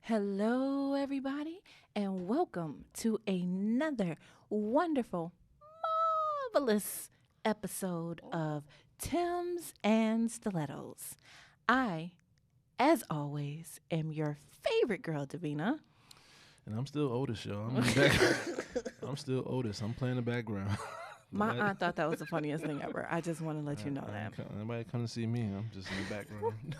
Hello, everybody, and welcome to another wonderful, marvelous episode of Tim's and Stilettos. I, as always, am your favorite girl, Davina. And I'm still Otis, y'all. I'm, in the back. I'm still Otis. I'm playing the background. My aunt thought that was the funniest thing ever. I just want to let you know that. Nobody come to see me. I'm just in the background.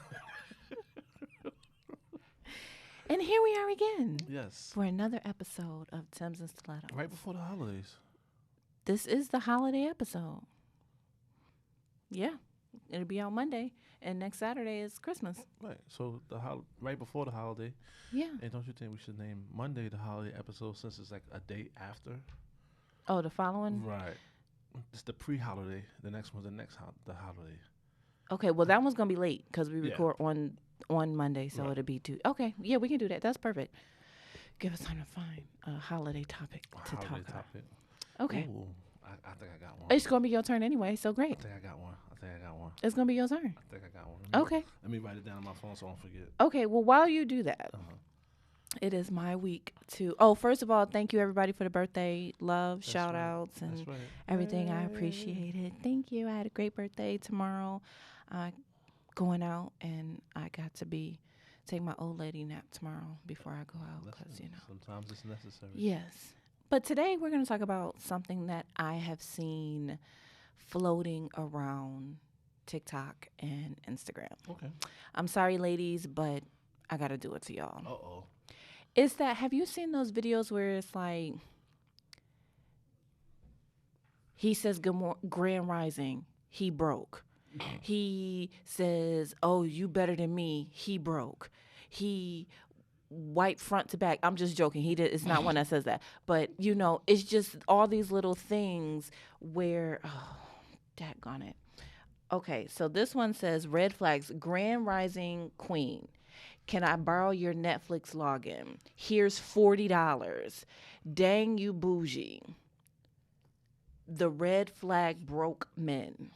And here we are again Yes. for another episode of Tim's and Stilettos. Right before the holidays. This is the holiday episode. Yeah, it'll be out Monday, and next Saturday is Christmas. Right. So right before the holiday. Yeah. And don't you think we should name Monday the holiday episode since it's like a day after? Oh, the following? Right. It's the pre-holiday. The next one's the holiday. Okay, well, that one's going to be late because we Yeah. record on Monday, so Right. it'll be two. Okay, yeah, we can do that. That's perfect. Give us time to find a holiday topic to talk about. Topic. Okay. Ooh, I think I got one. It's going to be your turn anyway, so I great. think I got one. It's going to be your turn. I think I got one. Okay. Let me write it down on my phone so I don't forget. Okay, well, while you do that, Uh-huh. it is my week to. Oh, first of all, thank you everybody for the birthday love, That's shout right. outs, and That's right. everything. I Yay. appreciate it. Thank you. I had a great birthday tomorrow. Going out, and I got to take my old lady nap tomorrow before I go out because Listen, sometimes it's necessary. Yes. But today we're going to talk about something that I have seen floating around TikTok and Instagram. Okay. I'm sorry, ladies, but I got to do it to y'all. Uh-oh. It's that, have you seen those videos where it's like, he says, Grand Rising, he broke. He says, oh, you better than me, he broke. He white front to back. I'm just joking. It's not one that says that. But, it's just all these little things where, oh, daggone it. Okay, so this one says, red flags, Grand Rising Queen. Can I borrow your Netflix login? Here's $40. Dang you bougie. The red flag broke men.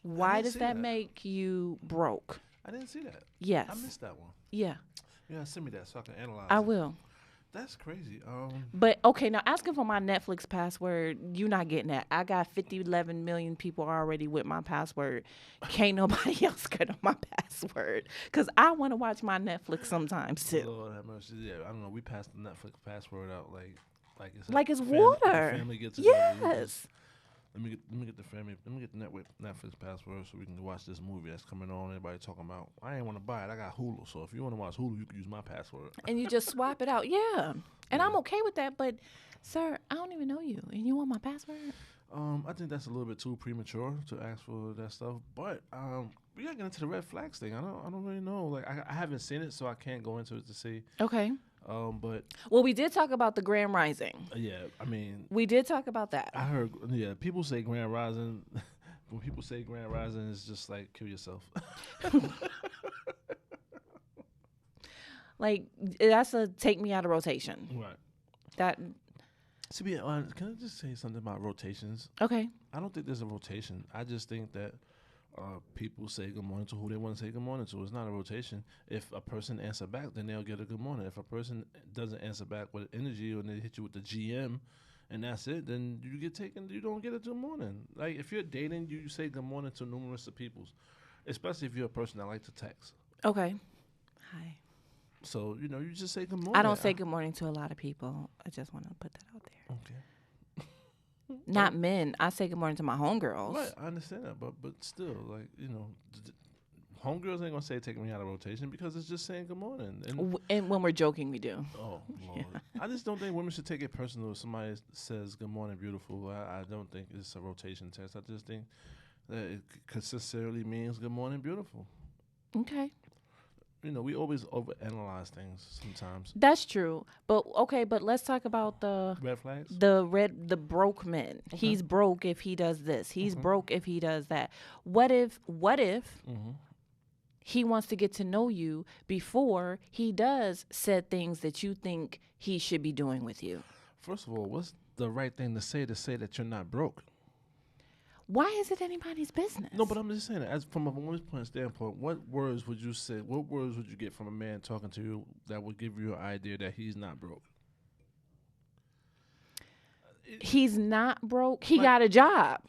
Why does that make you broke? I didn't see that. Yes. I missed that one. Yeah. Yeah, send me that so I can analyze I it. will. That's crazy. But, okay, now asking for my Netflix password, you're not getting that. I got 11 million people already with my password. Can't nobody else get on my password because I want to watch my Netflix sometimes, too. Lord have mercy. Yeah, I don't know. We passed the Netflix password out Like it's water. Family gets together. Yes. Let me get the Netflix password so we can watch this movie that's coming on. Everybody talking about. I ain't want to buy it. I got Hulu, so if you want to watch Hulu, you can use my password. And you just swap it out. Yeah. And I'm okay with that, but sir, I don't even know you and you want my password? I think that's a little bit too premature to ask for that stuff. But we gotta get into the red flags thing. I don't really know. Like I haven't seen it, so I can't go into it to see. Okay. But well, we did talk about the Grand Rising. Yeah, I mean, we did talk about that. I heard. Yeah, people say Grand Rising. When people say Grand Rising, it's just like kill yourself. Like that's a take me out of rotation. Right. That. To be honest, can I just say something about rotations? Okay. I don't think there's a rotation. I just think that people say good morning to who they want to say good morning to. It's not a rotation. If a person answer back, then they'll get a good morning. If a person doesn't answer back with energy or they hit you with the GM and that's it, then you get taken. You don't get a good morning. Like if you're dating, you say good morning to numerous of people, especially if you're a person that like to text. Okay. Hi. So, you just say good morning. I don't say good morning to a lot of people. I just want to put that out there. Okay. Not men. I say good morning to my homegirls. Right, I understand that, but still, like, homegirls ain't gonna say take me out of rotation because it's just saying good morning. And when we're joking, we do. Oh, Lord. Yeah. I just don't think women should take it personal if somebody says good morning, beautiful. I don't think it's a rotation test. I just think that it consistently means good morning, beautiful. Okay. We always overanalyze things sometimes. That's true. But let's talk about the red flags. The broke men. Okay. He's broke if he does this. He's broke if he does that. What if he wants to get to know you before he does said things that you think he should be doing with you? First of all, what's the right thing to say that you're not broke? Why is it anybody's business? No, but I'm just saying, as from a woman's point standpoint, what words would you say? What words would you get from a man talking to you that would give you an idea that he's not broke? He's not broke. He Like, got a job.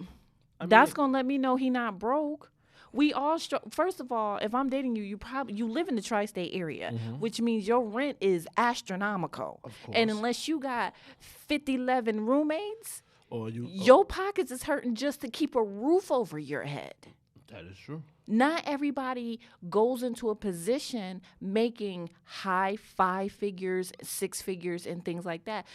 I That's mean, gonna let me know he not broke. We all first of all, if I'm dating you, you live in the tri-state area, which means your rent is astronomical. of And course. unless you got 50, 11 roommates, Or you. your pockets is hurting just to keep a roof over your head. That is true. Not everybody goes into a position making high 5 figures, 6 figures, and things like that.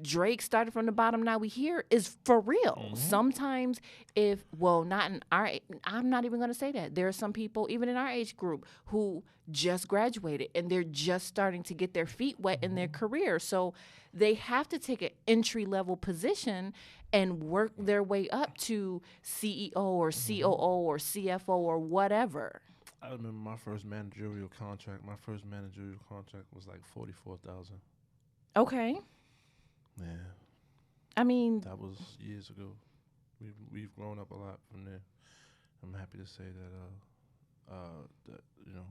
Drake started from the bottom. Now we here is for real. Sometimes, not in our, I'm not even going to say that. There are some people, even in our age group, who just graduated and they're just starting to get their feet wet in their career. So they have to take an entry level position and work their way up to CEO or COO or CFO or whatever. I remember my first managerial contract. My first managerial contract was like 44,000. Okay. Yeah, I mean, that was years ago. We've grown up a lot from there. I'm happy to say that a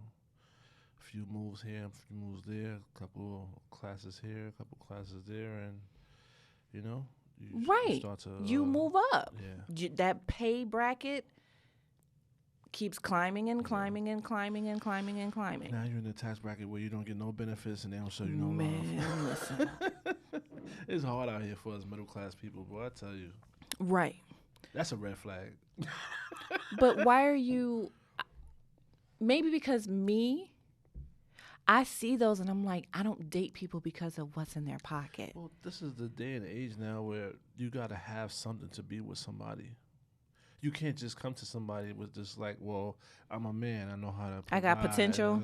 few moves here, a few moves there, a couple classes here, a couple classes there, and you know, you right. start to You move up. Yeah. That pay bracket keeps climbing and climbing and climbing and climbing and climbing. Now you're in the tax bracket where you don't get no benefits and they don't show you no Man, love. listen. It's hard out here for us middle class people, boy. I tell you, Right. that's a red flag. But why are you? Maybe because I see those and I'm like, I don't date people because of what's in their pocket. Well, this is the day and age now where you got to have something to be with somebody. You can't just come to somebody with just like, well, I'm a man. I know how to provide. I got potential.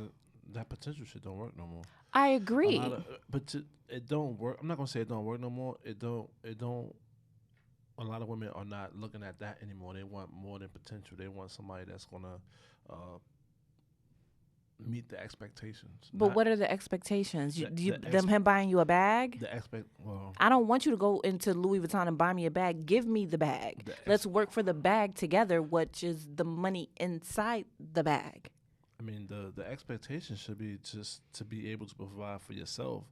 That potential shit don't work no more. I agree. It don't work. I'm not gonna say it don't work no more. It don't. A lot of women are not looking at that anymore. They want more than potential. They want somebody that's gonna meet the expectations. But what are the expectations? The Him buying you a bag? Well, I don't want you to go into Louis Vuitton and buy me a bag. Give me the bag. Let's work for the bag together, which is the money inside the bag. I mean, the expectation should be just to be able to provide for yourself,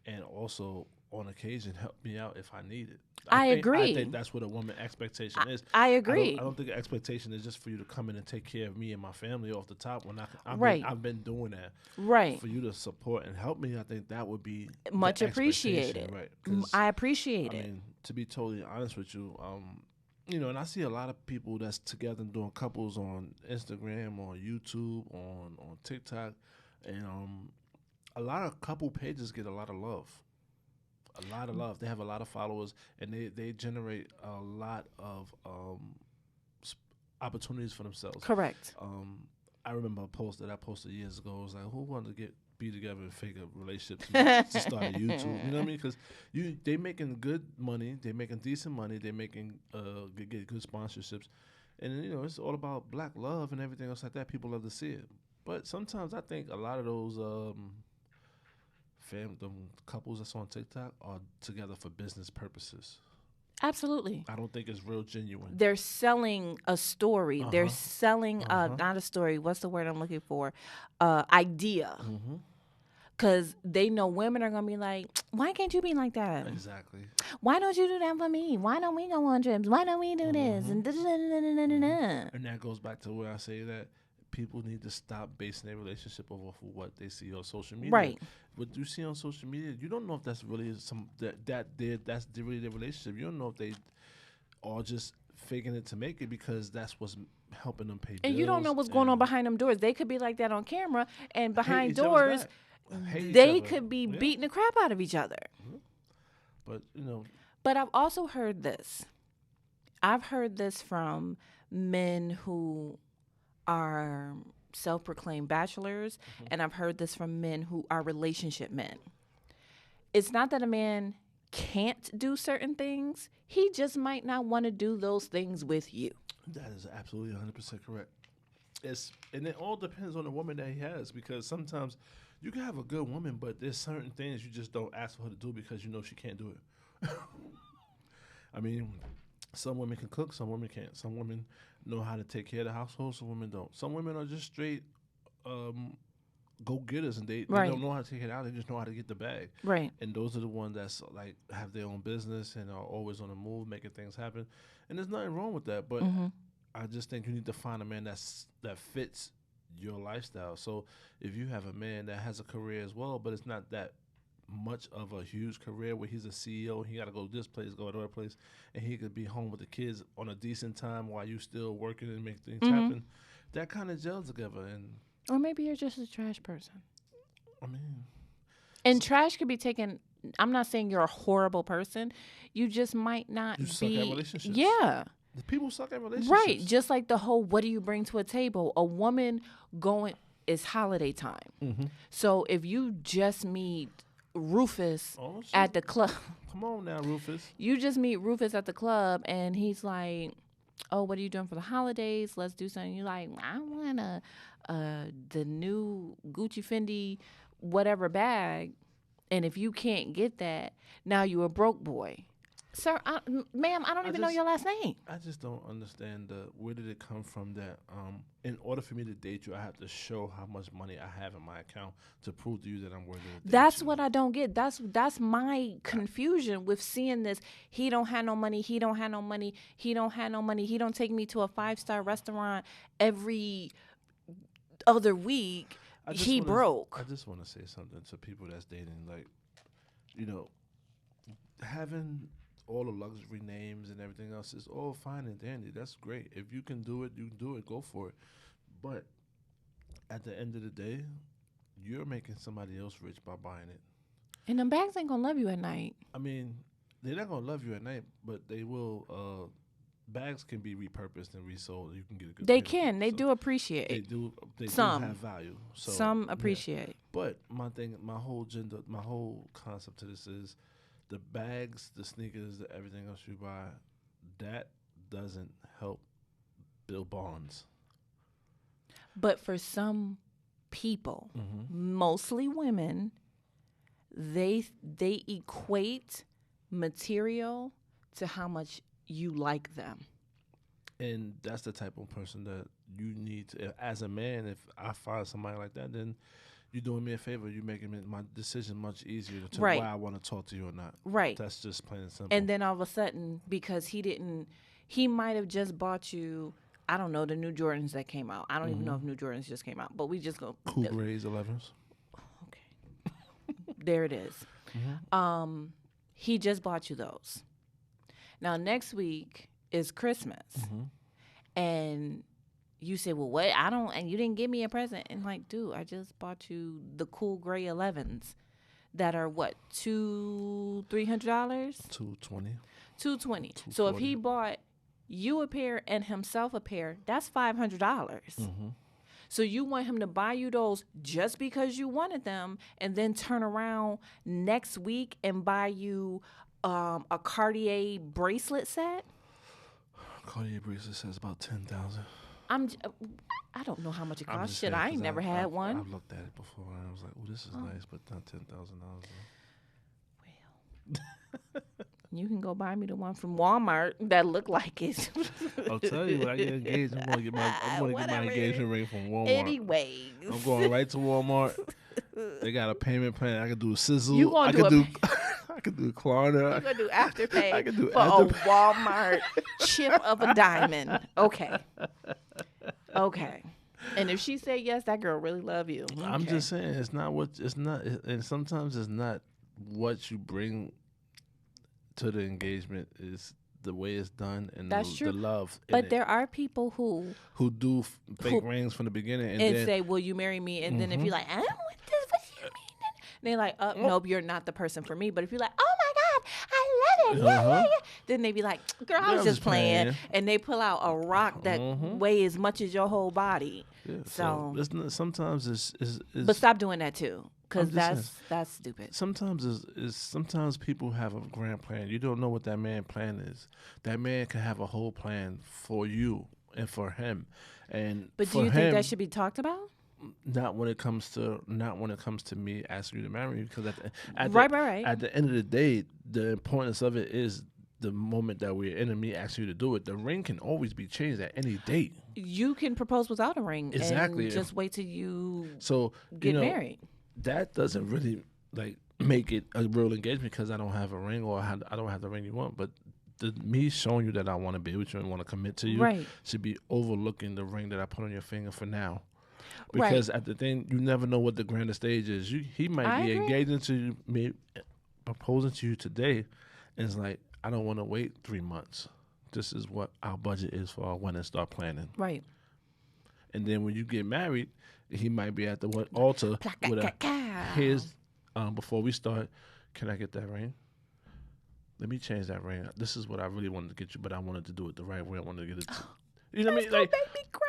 and also on occasion help me out if I need it. I agree. I think that's what a woman expectation is. I agree. I don't think an expectation is just for you to come in and take care of me and my family off the top. I've been doing that. Right. For you to support and help me, I think that would be much appreciated. Right. I appreciate it. I mean, to be totally honest with you, and I see a lot of people that's together doing couples on Instagram, on YouTube, on TikTok, and a lot of couple pages get a lot of love. A lot of love. They have a lot of followers, and they generate a lot of opportunities for themselves. Correct. I remember a post that I posted years ago. It was like, who wanted to be together and fake a relationship to start a YouTube? You know what I mean? Because they making good money, they making decent money, they making get good sponsorships, and it's all about black love and everything else like that. People love to see it, but sometimes I think a lot of those the couples that's on TikTok are together for business purposes. Absolutely. I don't think it's real genuine. They're selling a story. They're selling not a story. What's the word I'm looking for? Idea. Because they know women are going to be like, why can't you be like that? Exactly. Why don't you do that for me? Why don't we go on trips? Why don't we do this? And that goes back to where I say that people need to stop basing their relationship off of what they see on social media. Right. What you see on social media, you don't know if that's really that's really their relationship. You don't know if they are just faking it to make it because that's what's helping them pay bills. And you don't know what's going on behind them doors. They could be like that on camera, and behind doors, they could be beating the crap out of each other. But But I've also heard this. I've heard this from men who are self-proclaimed bachelors, and I've heard this from men who are relationship men. It's not that a man can't do certain things. He just might not want to do those things with you. That is absolutely 100% correct. And it all depends on the woman that he has, because sometimes you can have a good woman, but there's certain things you just don't ask for her to do because you know she can't do it. I mean, Some women can cook, some women can't. Some women know how to take care of the household, some women don't. Some women are just straight um, go getters, and they Right. don't know how to take it out. They just know how to get the bag. Right. And those are the ones that's like have their own business and are always on the move, making things happen. And there's nothing wrong with that. But Mm-hmm. I just think you need to find a man that fits your lifestyle. So if you have a man that has a career as well, but it's not that much of a huge career where he's a CEO, he got to go this place, go to other place, and he could be home with the kids on a decent time while you still working and make things Mm-hmm. happen. That kind of gels together. And Or maybe you're just a trash person. I mean, And trash could be taken. I'm not saying you're a horrible person. You just might not you suck be. at relationships. Yeah. The people suck at relationships. Right. Just like the whole what do you bring to a table? A woman going it's holiday time. Mm-hmm. So if you just meet Rufus Oh, shit. at the club, Come on now, Rufus. you just meet Rufus at the club and he's like, "Oh, what are you doing for the holidays? Let's do something." You're like, "I want the new Gucci Fendi whatever bag." And if you can't get that, now you a broke boy. Sir, ma'am, I don't even know your last name. I just don't understand where did it come from that in order for me to date you, I have to show how much money I have in my account to prove to you that I'm worthy of dating That's you. what I don't get. That's my confusion with seeing this. He don't have no money. He don't have no money. He don't have no money. He don't take me to a 5-star restaurant every other week. He broke. I just want to say something to people that's dating, like, you know, having all the luxury names and everything else is all fine and dandy. That's great. If you can do it, you can do it. Go for it. But at the end of the day, you're making somebody else rich by buying it. And them bags ain't gonna love you at night. I mean, they're not gonna love you at night, but they will. Bags can be repurposed and resold. You can get a good. They payment. can. They So do appreciate. They do. They Some. do have value. So Some yeah. appreciate. But my whole concept to this is the bags, the sneakers, everything else you buy, that doesn't help build bonds. But for some people, mostly women, they equate material to how much you like them. And that's the type of person that you need to, as a man, if I find somebody like that, then you're doing me a favor. You're making my decision much easier to Right. why I want to talk to you or not. Right. That's just plain and simple. And then all of a sudden, because he might have just bought you, I don't know, the new Jordans that came out. I don't even know if new Jordans just came out, but we just go. Cool Grays 11s. Okay. There it is. He just bought you those. Now, next week is Christmas. And you say, well, what? And you didn't give me a present. And like, dude, I just bought you the cool gray 11s that are what, $200-$300? $220. $220. So if he bought you a pair and himself a pair, that's $500. So you want him to buy you those just because you wanted them, and then turn around next week and buy you a Cartier bracelet set? Cartier bracelet says about 10,000. I don't know how much it I'm costs. just Shit, saying, I ain't 'cause never had one. I've looked at it before and I was like, oh, this is nice, but not $10,000. Well, you can go buy me the one from Walmart that look like it. I'll tell you, when I get engaged, I'm gonna get my engagement ring from Walmart. Anyways. I'm going right to Walmart. They got a payment plan. I can do Sizzle. You gonna I do can do I can do Klarna. You're going to do Afterpay I can do for Afterpay. a Walmart chip of a diamond. Okay. And if she say yes, that girl really love you. I'm Okay. just saying, and sometimes it's not what you bring to the engagement, is the way it's done and That's true. the love. But there are people who do fake rings from the beginning and then say, will you marry me? And then if you're like, I don't want this, what do you mean? And they're like, nope, you're not the person for me. But if you're like, oh my God, I love it. Yeah. Then they be like, girl, I was just playing. And they pull out a rock that weighs as much as your whole body. Yeah, So sometimes it's but stop doing that too. Because I'm just that's stupid. Sometimes people have a grand plan. You don't know what that man plan is. That man can have a whole plan for you and for him. But do you think that should be talked about? Not when it comes to me asking you to marry me, because at Right. the end of the day, the importance of it is the moment that we're in and me asking you to do it, the ring can always be changed at any date. You can propose without a ring. Exactly. And just wait till you So get married. That doesn't really like make it a real engagement because I don't have a ring or I don't have the ring you want. But me showing you that I want to be with you and want to commit to you should be overlooking the ring that I put on your finger for now. Because at the thing, you never know what the grander stage is. He might be engaging to you, proposing to you today, and it's like, I don't want to wait 3 months. This is what our budget is for our wedding. Start planning. Right. And then when you get married, he might be at the altar with his. Before we start, can I get that ring? Let me change that ring. This is what I really wanted to get you, but I wanted to do it the right way. I wanted to get it. You know what I mean? Like, make me cry.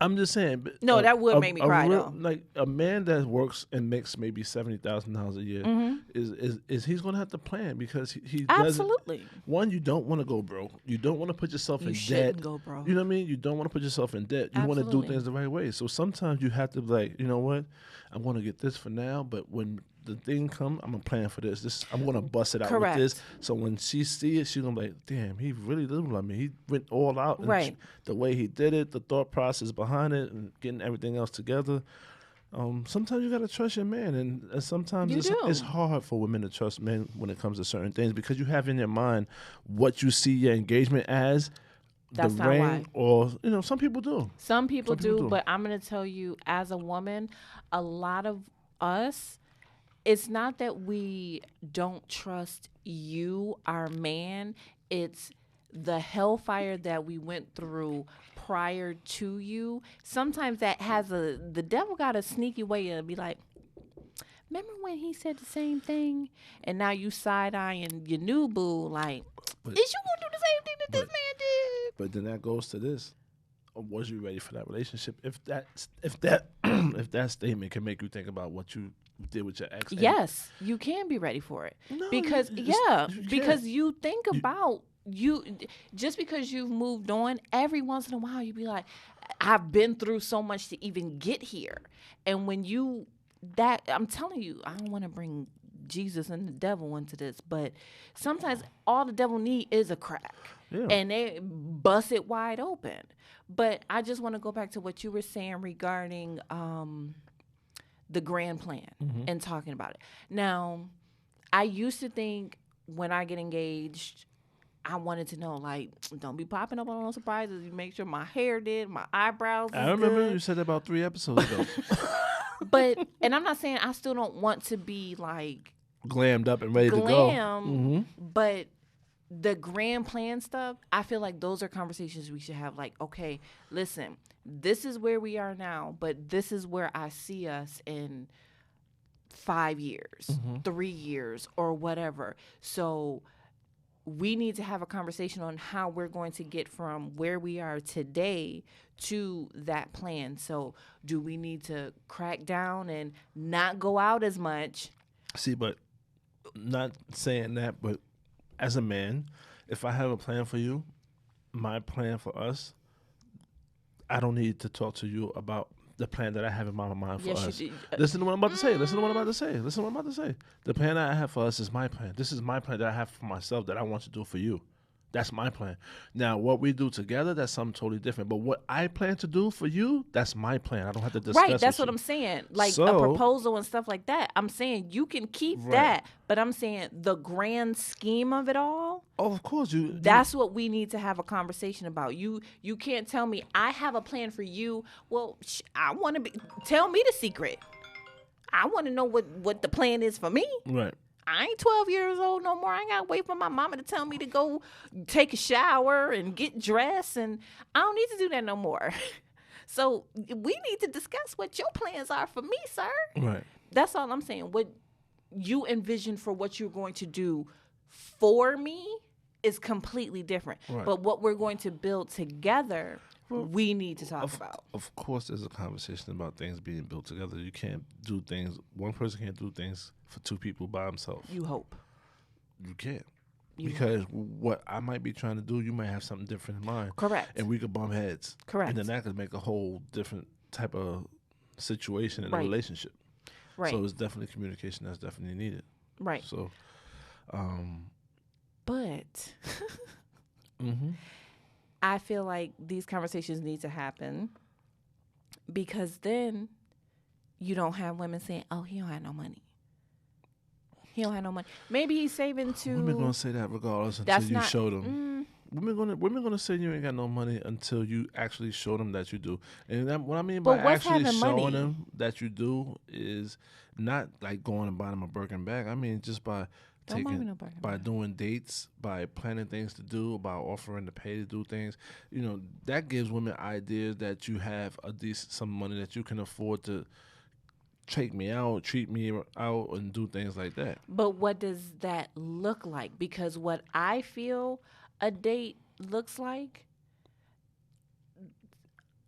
I'm just saying. No, that would make me cry though. Like a man that works and makes maybe $70,000 a year is he's gonna have to plan because he absolutely. One, you don't want to go broke. You don't want to put yourself in debt. You shouldn't go broke. You know what I mean? You don't want to put yourself in debt. You want to do things the right way. So sometimes you have to be like, you know what? I want to get this for now, but when the thing come, I'm gonna plan for this. I'm gonna bust it out with this. So when she see it, she's gonna be like, damn, he really does love me. He went all out. And the way he did it, the thought process behind it, and getting everything else together. Sometimes you gotta trust your man, and sometimes it's hard for women to trust men when it comes to certain things because you have in your mind what you see your engagement as. That's the not ring, why. Or some people do. Some people do, but I'm gonna tell you, as a woman, a lot of us. It's not that we don't trust you, our man. It's the hellfire that we went through prior to you. Sometimes that has the devil got a sneaky way to be like, remember when he said the same thing? And now you side-eyeing your new boo like, is you going to do the same thing that this man did? But then that goes to this. Was you ready for that relationship? If that statement can make you think about what you did with your ex. Yes, you can be ready for it. No, because you think about just because you've moved on, every once in a while you be like, I've been through so much to even get here. And when I'm telling you, I don't want to bring Jesus and the devil into this, but sometimes all the devil need is a crack. Yeah. And they bust it wide open. But I just want to go back to what you were saying regarding the grand plan and talking about it. Now, I used to think when I get engaged, I wanted to know, like, don't be popping up on no surprises. You make sure my hair did, my eyebrows I remember you said that about 3 episodes ago. And I'm not saying I still don't want to be, like, glammed up and ready to go. But the grand plan stuff, I feel like those are conversations we should have. Like, okay, listen, this is where we are now, but this is where I see us in 5 years, 3 years, or whatever. So we need to have a conversation on how we're going to get from where we are today to that plan. So do we need to crack down and not go out as much? See, but not saying that, but as a man, if I have a plan for you, my plan for us, I don't need to talk to you about the plan that I have in my mind for us. Listen to what I'm about to say. The plan that I have for us is my plan. This is my plan that I have for myself that I want to do for you. That's my plan. Now, what we do together, that's something totally different. But what I plan to do for you, that's my plan. I don't have to discuss. Right, that's what I'm saying. Like a proposal and stuff like that. I'm saying you can keep that, but I'm saying the grand scheme of it all. Oh, of course, that's what we need to have a conversation about. You can't tell me I have a plan for you. Well, I want to tell me the secret. I want to know what the plan is for me. Right. I ain't 12 years old no more. I ain't got to wait for my mama to tell me to go take a shower and get dressed. And I don't need to do that no more. So we need to discuss what your plans are for me, sir. Right. That's all I'm saying. What you envision for what you're going to do for me is completely different. Right. But what we're going to build together, we need to talk about. Of course, there's a conversation about things being built together. You can't do things. One person can't do things for 2 people by himself. You hope. You can't. Because what I might be trying to do, you might have something different in mind. Correct. And we could bump heads. Correct. And then that could make a whole different type of situation in a relationship. Right. So it's definitely communication that's definitely needed. Right. So But Mm-hmm. I feel like these conversations need to happen because then you don't have women saying, "Oh, he don't have no money. He don't have no money." Maybe he's saving Women gonna to. say that regardless until That's you not. show them. Women gonna say you ain't got no money until you actually show them that you do. And what I mean by But what's actually having showing money? them that you do is not like going and buying them a Birkin bag. I mean just by Don't buy me taking no Birkin by bag. doing dates, by planning things to do, by offering to pay to do things. You know that gives women ideas that you have a decent some money that you can afford to take me out, treat me out, and do things like that. But what does that look like? Because what I feel a date looks like,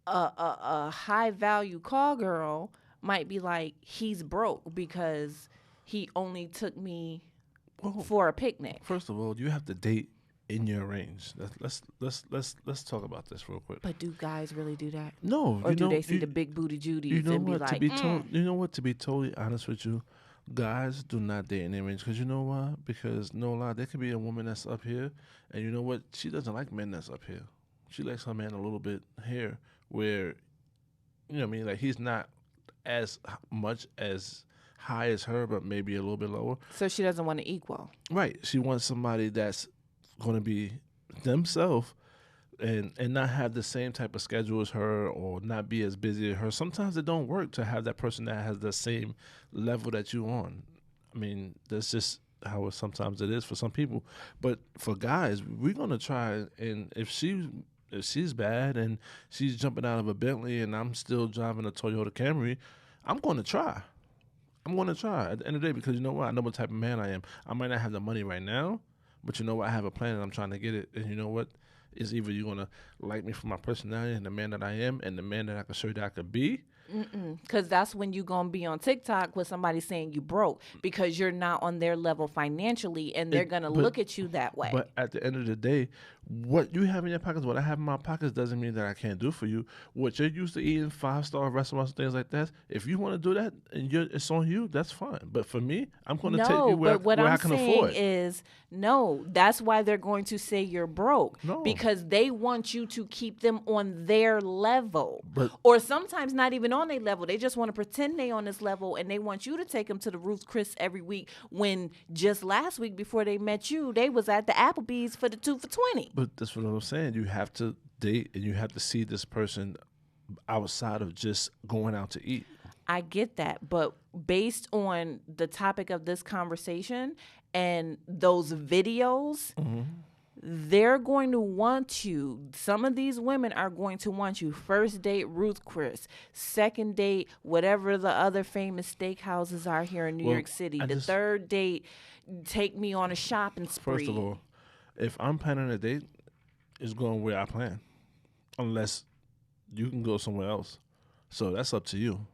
a high value call girl might be like, he's broke because he only took me Well, for a picnic. first of all, you have to date in your range. Let's talk about this real quick. But do guys really do that? No, Or do they see the big booty you Judies know and be what to like, be told. You know what to be totally honest with you, guys do not date in their range because you know why? Because no lie, there could be a woman that's up here, and you know what? She doesn't like men that's up here. She likes her man a little bit here, where you know what I mean. Like he's not as much as high as her, but maybe a little bit lower. so she doesn't want to equal? Right. She wants somebody that's going to be themselves and not have the same type of schedule as her or not be as busy as her. Sometimes it don't work to have that person that has the same level that you on. I mean, that's just how sometimes it is for some people. But for guys, we're gonna try and if she's bad and she's jumping out of a Bentley and I'm still driving a Toyota Camry, I'm gonna try. I'm going to try at the end of the day because you know what? I know what type of man I am. I might not have the money right now, but you know what? I have a plan and I'm trying to get it. And you know what? It's either you're going to like me for my personality and the man that I am and the man that I can show you that I could be. Because that's when you're going to be on TikTok with somebody saying you broke because you're not on their level financially and they're going to But look at you that way. But at the end of the day, what you have in your pockets, what I have in my pockets, doesn't mean that I can't do for you. What you're used to eating 5-star restaurants and things like that, if you want to do that and it's on you, that's fine. But for me, I'm going to take No, you but what where I I'm can saying afford. is no, that's why they're going to say you're broke No. because they want you to keep them on their level. But Or sometimes not even on their level. They just want to pretend they on this level and they want you to take them to the Ruth Chris every week when just last week before they met you, they was at the Applebee's for the 2 for $20. But that's what I'm saying. You have to date and you have to see this person outside of just going out to eat. I get that, but based on the topic of this conversation and those videos, they're going to want you. Some of these women are going to want you. First date, Ruth Chris. Second date, whatever the other famous steakhouses are here in New York City. The third date, take me on a shopping spree. First of all, if I'm planning a date, it's going where I plan. Unless you can go somewhere else. So that's up to you.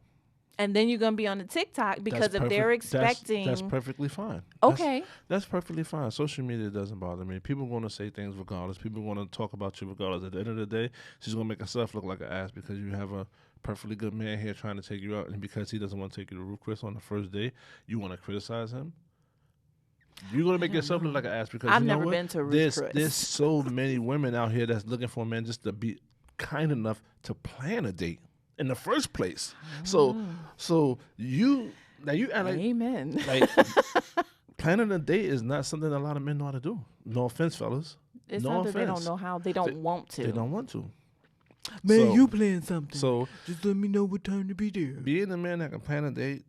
And then you're going to be on the TikTok because if they're expecting... That's perfectly fine. Okay. That's perfectly fine. Social media doesn't bother me. People are going to say things regardless. People are going to talk about you regardless. At the end of the day, she's going to make herself look like an ass because you have a perfectly good man here trying to take you out. And because he doesn't want to take you to Ruth Chris on the first day, you want to criticize him? You're going to make yourself look like an ass because I've you know never what? been to Ruth Chris. There's so many women out here that's looking for a man just to be kind enough to plan a date in the first place. So you act like, Amen. like planning a date is not something a lot of men know how to do. No offense, fellas. It's no not offense. that they don't know how. They don't want to. They don't want to. Man, So- you playing something. So Just let me know what time to be there. being a man that can plan a date,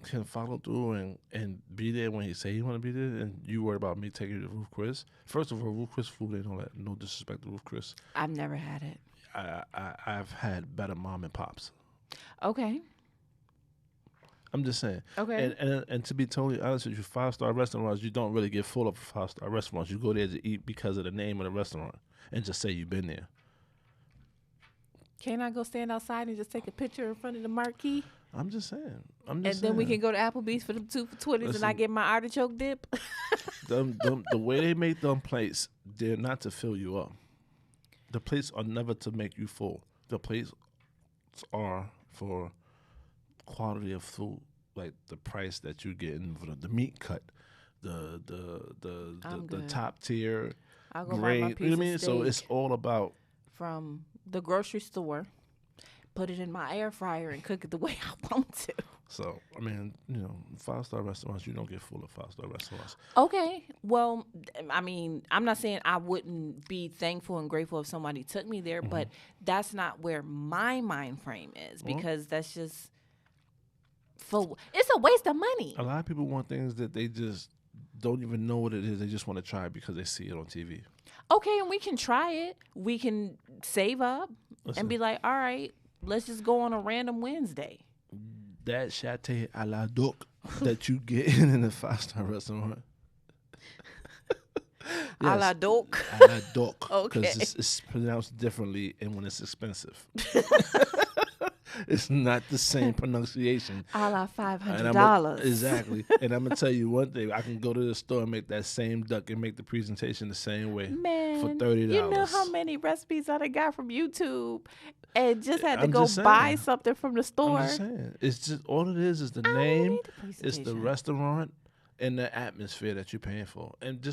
can follow through and be there when he say he want to be there, and you worry about me taking you to Ruth Chris. First of all, Ruth Chris food ain't all that. No disrespect to Ruth Chris. I've never had it. I've had better mom and pops. Okay. I'm just saying. Okay. And to be totally honest with you, 5-star restaurants, you don't really get full of 5-star restaurants. You go there to eat because of the name of the restaurant and just say you've been there. Can't I go stand outside and just take a picture in front of the marquee? I'm just saying. And then we can go to Applebee's for the 2 for $20s and I Listen. get my artichoke dip? The way they make them plates, they're not to fill you up. The plates are never to make you full. The plates are for quality of food, like the price that you're getting for the meat cut, I'm the good. top tier I'll go buy my grade. You know piece what I of mean? So it's steak all about. from the grocery store, put it in my air fryer, and cook it the way I want to. So I mean, 5-star restaurants, you don't get full of 5-star restaurants. Okay. Well, I mean, I'm not saying I wouldn't be thankful and grateful if somebody took me there, but that's not where my mind frame is Well- because that's just it's a waste of money. A lot of people want things that they just don't even know what it is. They just want to try it because they see it on TV. Okay, and we can try it. We can save up Listen. and be like, all right, let's just go on a random Wednesday. That chate à la doc that you get in a 5-star restaurant. A la doc. À la doc. Okay. Because it's pronounced differently and when it's expensive. It's not the same pronunciation. A la And $500. Exactly. And I'm going to tell you one thing. I can go to the store and make that same duck and make the presentation the same way Man, for $30. you know how many recipes I done got from YouTube and just had to I'm go just buy saying. something from the store. I'm just saying. It's just all it is the I don't name, need the it's the presentation. restaurant, and the atmosphere that you're paying for, and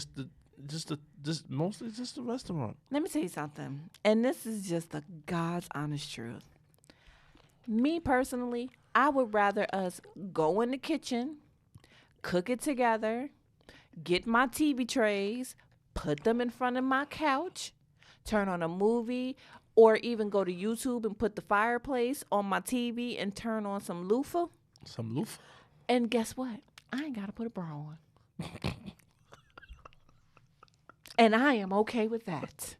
mostly just the restaurant. Let me tell you something, and this is just the God's honest truth. Me personally, I would rather us go in the kitchen, cook it together, get my TV trays, put them in front of my couch, turn on a movie, or even go to YouTube and put the fireplace on my TV and turn on some loofah. Some loofah. And guess what? I ain't got to put a bra on. And I am okay with that.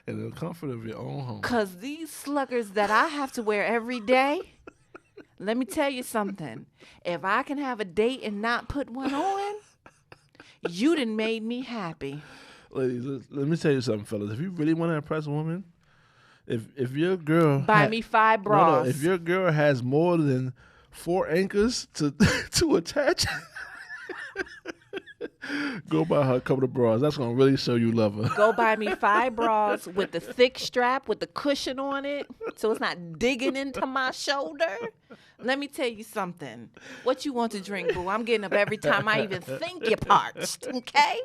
In the comfort of your own home. Because these sluggers that I have to wear every day, let me tell you something. If I can have a date and not put one on, you done made me happy. Ladies, let me tell you something, fellas. If you really want to impress a woman, if your girl Buy me 5 bras. if your girl has more than 4 anchors to to attach, go buy her a couple of bras. That's gonna really show you love her. Go buy me 5 bras with the thick strap with the cushion on it so it's not digging into my shoulder. Let me tell you something. What you want to drink, boo? I'm getting up every time I even think you're parched, okay?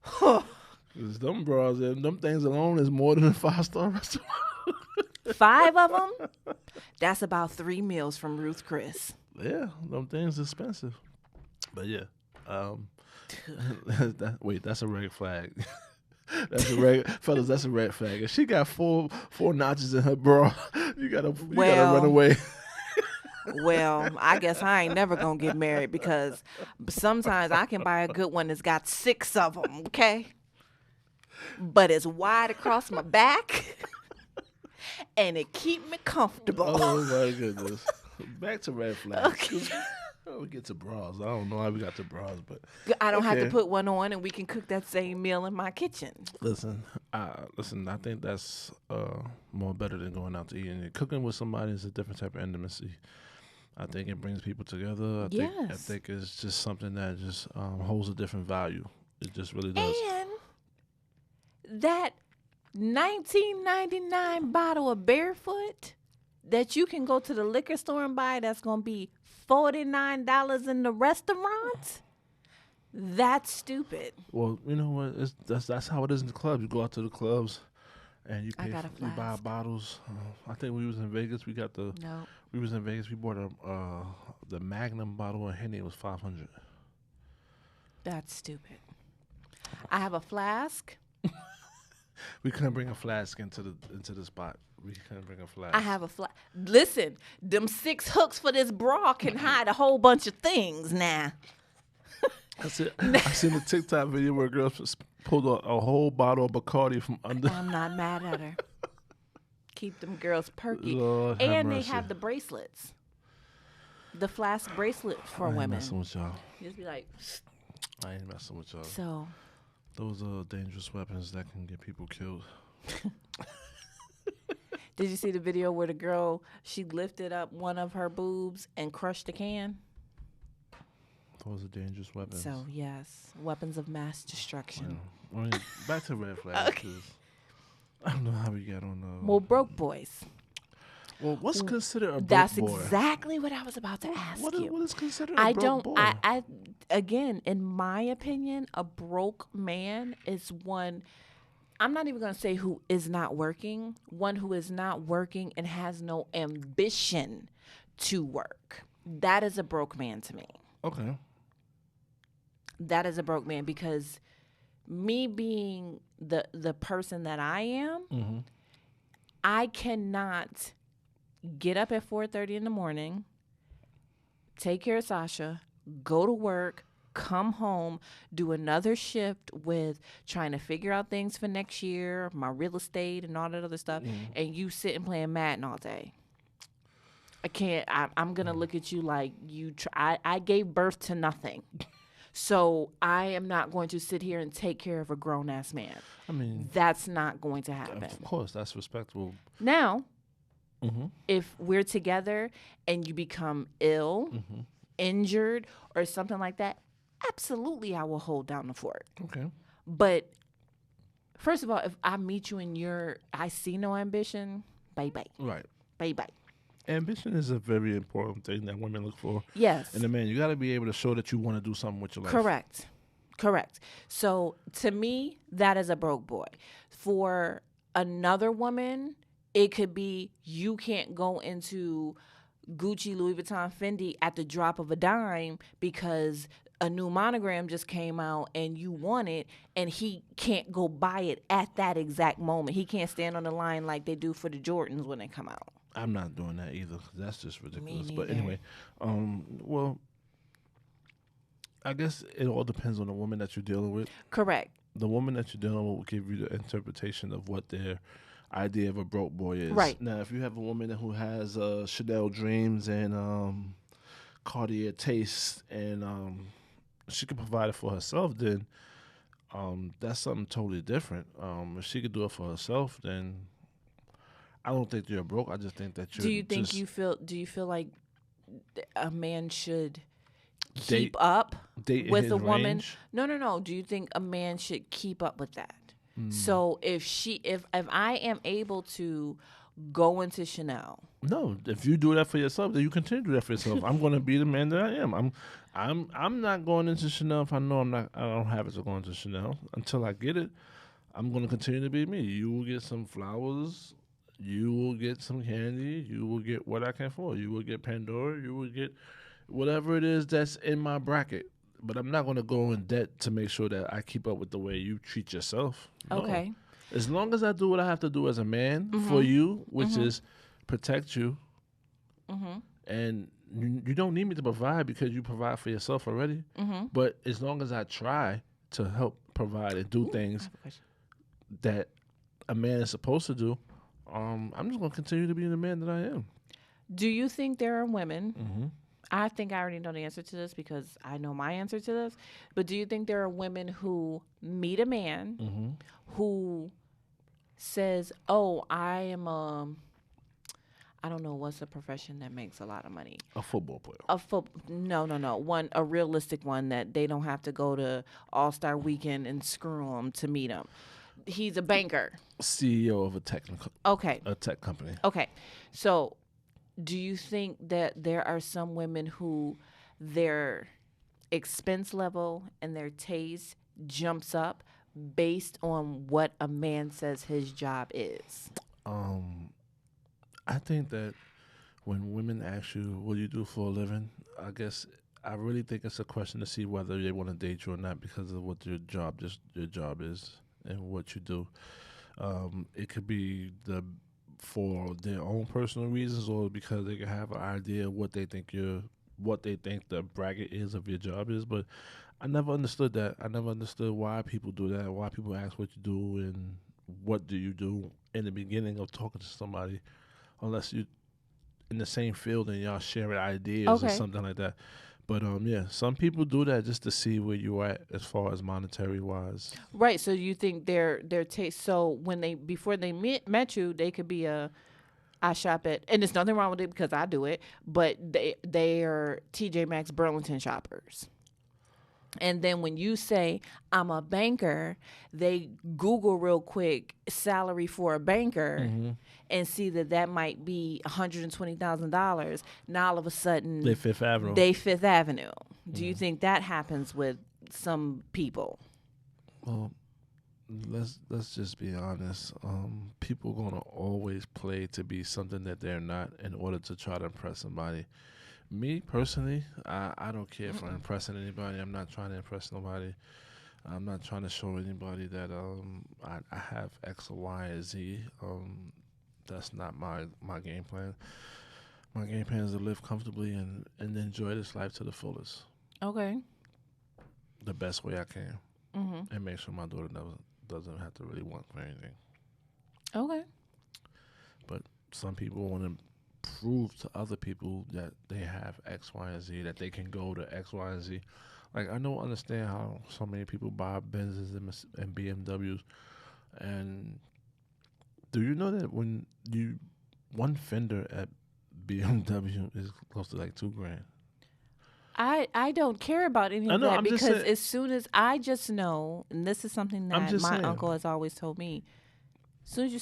'Cause them bras, them things alone is more than a 5-star restaurant. 5 of them, that's about 3 meals from Ruth Chris. Yeah, them things expensive. But yeah, that's a red flag. Fellas, that's a red flag. If she got four notches in her bra, you gotta run away. Well, I guess I ain't never gonna get married because sometimes I can buy a good one that's got 6 of them, okay? But it's wide across my back and it keep me comfortable. Oh my goodness. Back to red flags. Okay. We get to bras. I don't know how we got to bras, but I don't have to okay. put one on and we can cook that same meal in my kitchen. Listen. I think that's more better than going out to eat. And cooking with somebody is a different type of intimacy. I think it brings people together. I think it's just something that just holds a different value. It just really does. And that $19.99 bottle of Barefoot that you can go to the liquor store and buy that's going to be $49 in the restaurant, that's stupid. Well, you know what? That's how it is in the clubs. You go out to the clubs and you pay. got a You buy flask. bottles. I think we was in Vegas. We got the. No. We was in Vegas. We bought the Magnum bottle of Henny. It was $500. That's stupid. I have a flask. We couldn't bring a flask into the spot. We couldn't bring a flask. I have a flask. Listen, them 6 hooks for this bra can hide a whole bunch of things now. I seen a TikTok video where girls pulled a whole bottle of Bacardi from under. I'm not mad at her. Keep them girls perky. Lord have And they mercy. have the bracelets. The flask bracelet for I ain't women. messing with y'all. Just be like, I ain't messing with y'all. so. Those are dangerous weapons that can get people killed. Did you see the video where the girl, she lifted up one of her boobs and crushed the can? Those are dangerous weapons. So, yes, weapons of mass destruction. I mean, back to red flags. 'Cause I don't know how we got on. Well, broke boys. Well, what's considered a broke That's boy? exactly what I was about to ask What you. is considered a I broke don't. boy? I again, in my opinion, a broke man is one. I'm not even going to say who is not working. One who is not working and has no ambition to work. That is a broke man to me. Okay. That is a broke man because me being the person that I am, Mm-hmm. I cannot get up at 4:30 in the morning, take care of Sasha, go to work, come home, do another shift with trying to figure out things for next year, my real estate and all that other stuff, and you sitting playing Madden all day. I can't. I'm gonna look at you like you. I gave birth to nothing, so I am not going to sit here and take care of a grown ass man. I mean, That's not going to happen. of course, that's respectable. Now, Mm-hmm. if we're together and you become ill, Mm-hmm. injured, or something like that, absolutely I will hold down the fort. Okay. But first of all, if I meet you and I see no ambition, bye bye. Right. Bye bye. Ambition is a very important thing that women look for. Yes. And a man, you got to be able to show that you want to do something with your life. Correct. Correct. So to me, that is a broke boy. For another woman, it could be you can't go into Gucci, Louis Vuitton, Fendi at the drop of a dime because a new monogram just came out and you want it, and he can't go buy it at that exact moment. He can't stand on the line like they do for the Jordans when they come out. I'm not doing that either. 'Cause that's just ridiculous. But neither. anyway, well, I guess it all depends on the woman that you're dealing with. Correct. The woman that you're dealing with will give you the interpretation of what their idea of a broke boy is. Right. Now, if you have a woman who has Chanel dreams and Cartier taste and she can provide it for herself, then that's something totally different. If she could do it for herself, then I don't think you're broke. I just think that you're. Do you think just do you feel like a man should Date- keep up date in with his a woman? range? No. Do you think a man should keep up with that? Hmm. So if I am able to go into Chanel, No, if you do that for yourself, then you continue to do that for yourself. I'm going to be the man that I am. I'm not going into Chanel if I know I don't have it to go into Chanel until I get it. I'm going to continue to be me. You will get some flowers. You will get some candy. You will get what I can afford. You will get Pandora. You will get whatever it is that's in my bracket. But I'm not going to go in debt to make sure that I keep up with the way you treat yourself. No. okay, As long as I do what I have to do as a man for you, which is protect you, and you don't need me to provide because you provide for yourself already. But as long as I try to help provide and do things that a man is supposed to do, I'm just going to continue to be the man that I am. do you think there are women? I think I already know the answer to this because I know my answer to this. But do you think there are women who meet a man who says, "Oh, I am I don't know what's a profession that makes a lot of money." A football player. No. A realistic one that they don't have to go to All-Star Weekend and screw him to meet him. He's a banker. CEO of a tech company. Okay. So, do you think that there are some women who their expense level and their taste jumps up based on what a man says his job is? I think that when women ask you, what do you do for a living? I really think it's a question to see whether they want to date you or not because of what your job is and what you do. It could be for their own personal reasons or because they can have an idea of what they think the bracket is of your job is. But I never understood that. I never understood why people do that, why people ask what you do and what do you do in the beginning of talking to somebody, unless you in the same field and y'all sharing ideas or something like that. But yeah, some people do that just to see where you at as far as monetary wise. Right. So you think their taste. So when before they met you, they could be I shop at, and there's nothing wrong with it because I do it. But they are TJ Maxx Burlington shoppers. And then when you say, I'm a banker, they Google real quick salary for a banker and see that that might be $120,000. Now all of a sudden, They Fifth Avenue. they Fifth Avenue. Do you think that happens with some people? Well, let's just be honest. People gonna always play to be something that they're not in order to try to impress somebody. Me personally, I don't care if I'm impressing anybody. I'm not trying to impress nobody. I'm not trying to show anybody that I have X or Y or Z. That's not my game plan. My game plan is to live comfortably and enjoy this life to the fullest, Okay. the best way I can, Mm-hmm. and make sure my daughter doesn't have to really want for anything. Okay. But some people want to prove to other people that they have X, Y, and Z, that they can go to X, Y, and Z. Like, I don't understand how so many people buy Benzes and BMWs. And do you know that when one fender at BMW is close to like $2,000? I don't care about any I of know, that I'm just because saying- as soon as I just know, and this is something I'm that just my saying. uncle has always told me, as soon as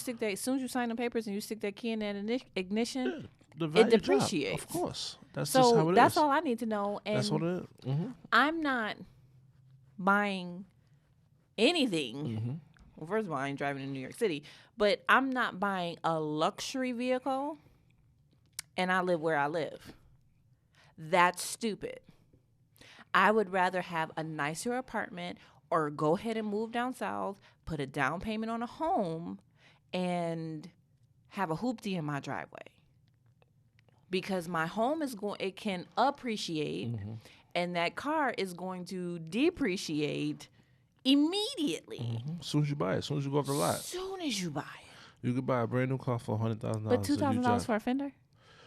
you sign the papers and you stick that key in that ignition, Yeah, the value drop, depreciates. of course. That's just how so it that's is. all I need to know. And That's what it is. I'm not buying anything. Mm-hmm. Well, first of all, I ain't driving in New York City, but I'm not buying a luxury vehicle and I live where I live. That's stupid. I would rather have a nicer apartment or go ahead and move down south, put a down payment on a home, and have a hoopty in my driveway. Because my home it can appreciate, and that car is going to depreciate immediately. As soon as you buy it, as soon as you go off the lot, Soon as you buy it. you could buy a brand new car for $100,000. But $2,000 for a fender?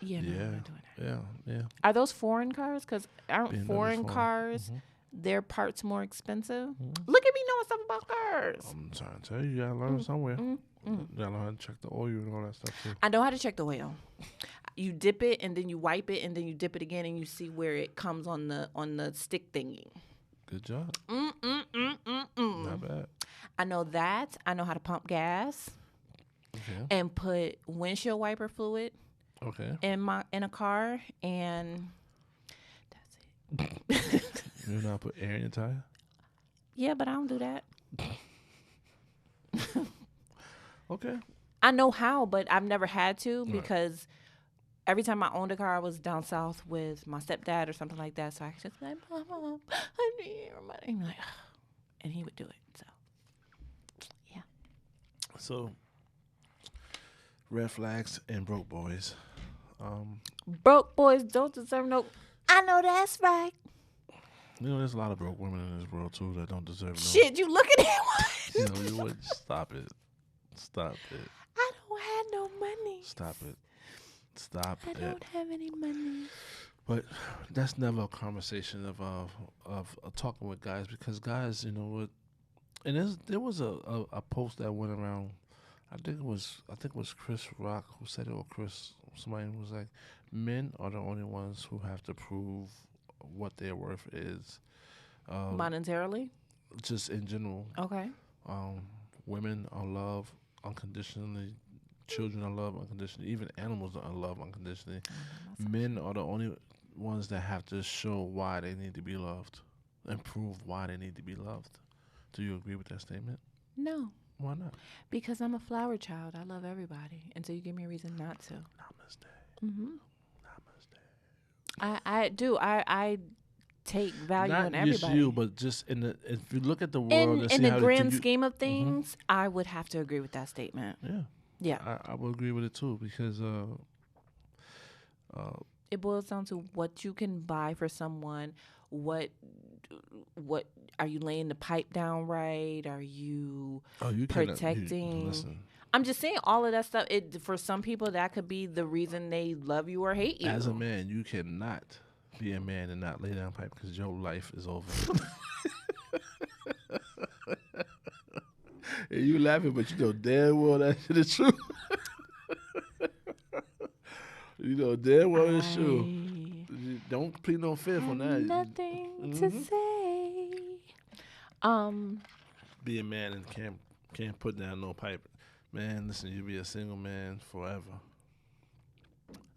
Yeah, no, I'm Yeah, not doing that. yeah. Are those foreign cars? Because aren't BMW foreign foreign. cars, their parts more expensive? Look at me knowing stuff about cars. I'm trying to tell you, you gotta learn somewhere. You gotta learn how to check the oil and all that stuff too. I know how to check the oil. You dip it and then you wipe it and then you dip it again and you see where it comes on the stick thingy. Good job. Not bad. I know that. I know how to pump gas Okay. and put windshield wiper fluid Okay. in a car, and that's it. You know how to put air in your tire? Yeah, but I don't do that. Okay. I know how, but I've never had to because every time I owned a car, I was down south with my stepdad or something like that. So I could just be like, Mom, I need your money. And, like, and he would do it. So, yeah. So, red flags and broke boys. Broke boys don't deserve no. I know that's right. You know, there's a lot of broke women in this world too that don't deserve no. Shit, you looking at one? You know, you would stop it. Stop it. I don't have no money. Stop it. Stop I it. don't have any money. But that's never a conversation of talking with guys, because guys, you know what? And there was a post that went around. I think it was Chris Rock who said it, or somebody who was like, men are the only ones who have to prove what their worth is. Monetarily? Just in general. Okay. Women are loved unconditionally. Children are loved unconditionally. Even animals are loved unconditionally. Men are the only ones that have to show why they need to be loved and prove why they need to be loved. Do you agree with that statement? No. Why not? Because I'm a flower child. I love everybody. Until you give me a reason not to. Namaste. Mm-hmm. Namaste. I do. I take value Not in everybody. just you, but just if you look at the world and in see the how grand you, scheme of things, I would have to agree with that statement. yeah, Yeah. I would agree with it too, because It boils down to what you can buy for someone. What are you laying the pipe down right? Are you you protecting? listen. I'm just saying all of that stuff. For some people that could be the reason they love you or hate you. As a man, you cannot be a man and not lay down pipe, because your life is over. And you laughing, but you know damn well that shit is true. You know damn well it's true. Don't plead no fifth on that. Nothing to say. Be a man and can't put down no pipe. Man, listen, you be a single man forever.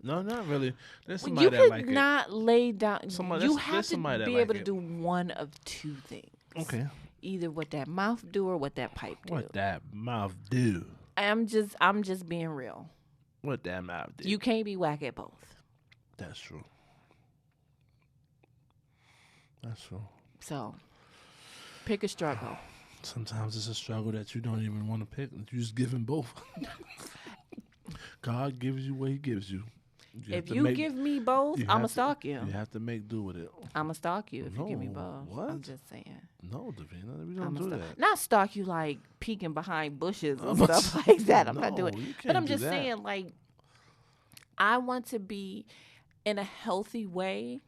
No, not really. There's somebody You that could like it. not lay down. Somebody- You there's- have there's to somebody that be like able to it. do one of two things. Okay. Either what that mouth do or what that pipe do. What that mouth do? I'm just being real. What that mouth do? You can't be whack at both. That's true. That's true. So pick a struggle. Sometimes it's a struggle that you don't even want to pick. You just give him both. God gives you what he gives you. If you give me both, I'ma stalk you. You have to make do with it. I'ma stalk you if you give me No, both. what? I'm just saying. No, Davina, we don't I'ma do stalk. that. Not stalk you like peeking behind bushes and I'm stuff like that. I'm No, not doing you it. But can't I'm do just that. saying, like, I want to be in a healthy way,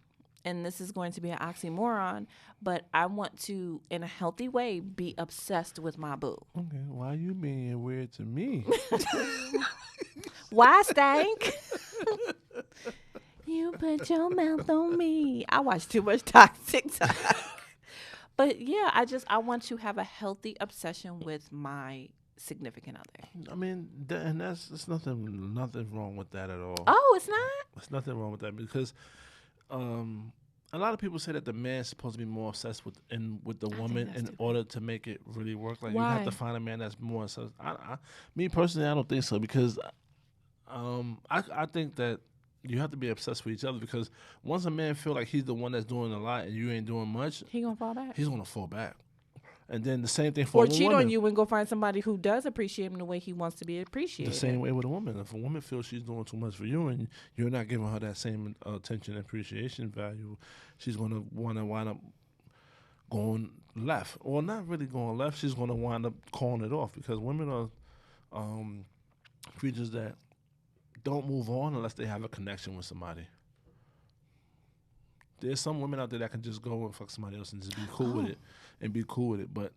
and this is going to be an oxymoron, but I want to, in a healthy way, be obsessed with my boo. Okay, why you being weird to me? Why, Stank? You put your mouth on me. I watch too much TikTok. But yeah, I want to have a healthy obsession with my significant other. I mean, and there's nothing wrong with that at all. Oh, it's not? There's nothing wrong with that because a lot of people say that the man's supposed to be more obsessed with the woman that's in stupid. order to make it really work. Like you Why? have to find a man that's more obsessed. Me personally, I don't think so because I think that you have to be obsessed with each other because once a man feel like he's the one that's doing a lot and you ain't doing much, He gonna fall back. he's gonna fall back. And then the same thing for Or a cheat woman. on you and go find somebody who does appreciate him the way he wants to be appreciated. The same way with a woman. If a woman feels she's doing too much for you and you're not giving her that same attention and appreciation value, she's going to want to wind up going left. Or not really going left, she's going to wind up calling it off because women are creatures that don't move on unless they have a connection with somebody. There's some women out there that can just go and fuck somebody else and just be cool with it and be cool with it. But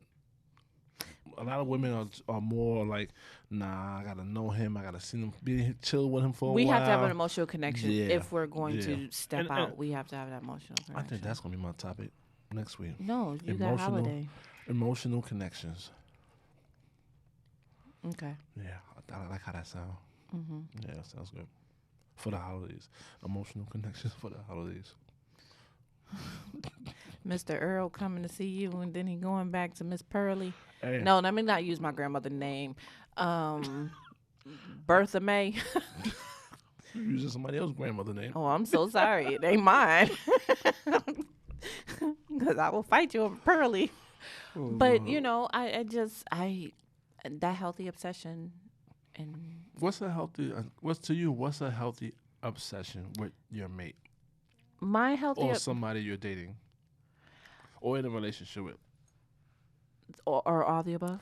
a lot of women are more like, nah, I gotta know him. I gotta see him, be chill with him for a while. We have to have an emotional connection. Yeah, If we're going yeah. to step And- out, we have to have that emotional connection. I think that's gonna be my topic next week. No, you got holiday. Emotional connections. Okay. Yeah, I like how that sounds. Mm-hmm. Yeah, that sounds good. For the holidays. Emotional connections for the holidays. Mr. Earl coming to see you, and then he going back to Miss Pearly. Hey. No, let me not use my grandmother's name. Bertha May. You're using somebody else's grandmother name. Oh, I'm so sorry. It ain't mine. Because I will fight you over Pearly. But, you know, I that healthy obsession. And What's a healthy obsession with your mate my healthy or somebody you're dating or in a relationship with? or all the above?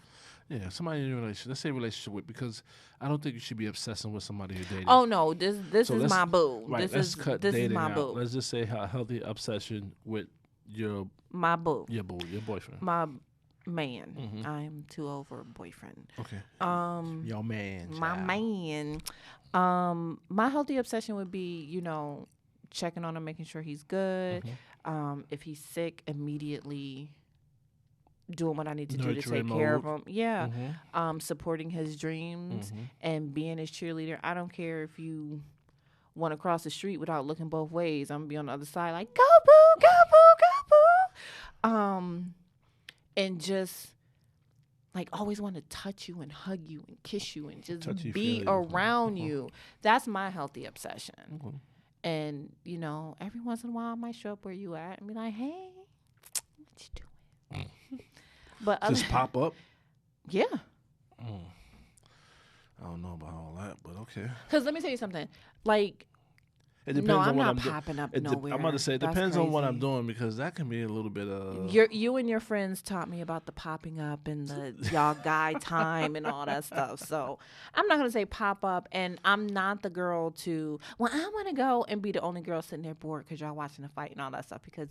Yeah, somebody in a relationship. Let's say relationship with, because I don't think you should be obsessing with somebody you're dating. Oh no, this So is let's- my boo. Right, This let's is cut this is dating my out. boo. Let's just say a healthy obsession with your My boo. your boyfriend. My man. Mhm. I'm too old for a boyfriend. Okay. Um Your man. my child. man. My healthy obsession would be, you know, checking on him, making sure he's good. Mhm. If he's sick, immediately doing what I need to do to Nurturing take care of mode. him. Yeah. Mhm. Supporting his dreams Mhm. and being his cheerleader. I don't care if you want to cross the street without looking both ways. I'm gonna be on the other side like, go boo, go boo, go boo. And just like always want to touch you and hug you and kiss you and just Touchy be feely. around Mhm. you. That's my healthy obsession. Okay. And, you know, every once in a while I might show up where you at and be like, hey, what you doing? But Just pop up. yeah. Mm. I don't know about all that, but okay. Because let me tell you something. Like, It depends no, on I'm what not I'm doing. popping up I'm nowhere. about to say it That's depends on what I'm crazy. doing, because that can be a little bit of. You and your friends taught me about the popping up and the y'all guy time and all that stuff. So I'm not gonna say pop up, and I'm not the girl to. Well, I want to go and be the only girl sitting there bored because y'all watching the fight and all that stuff. Because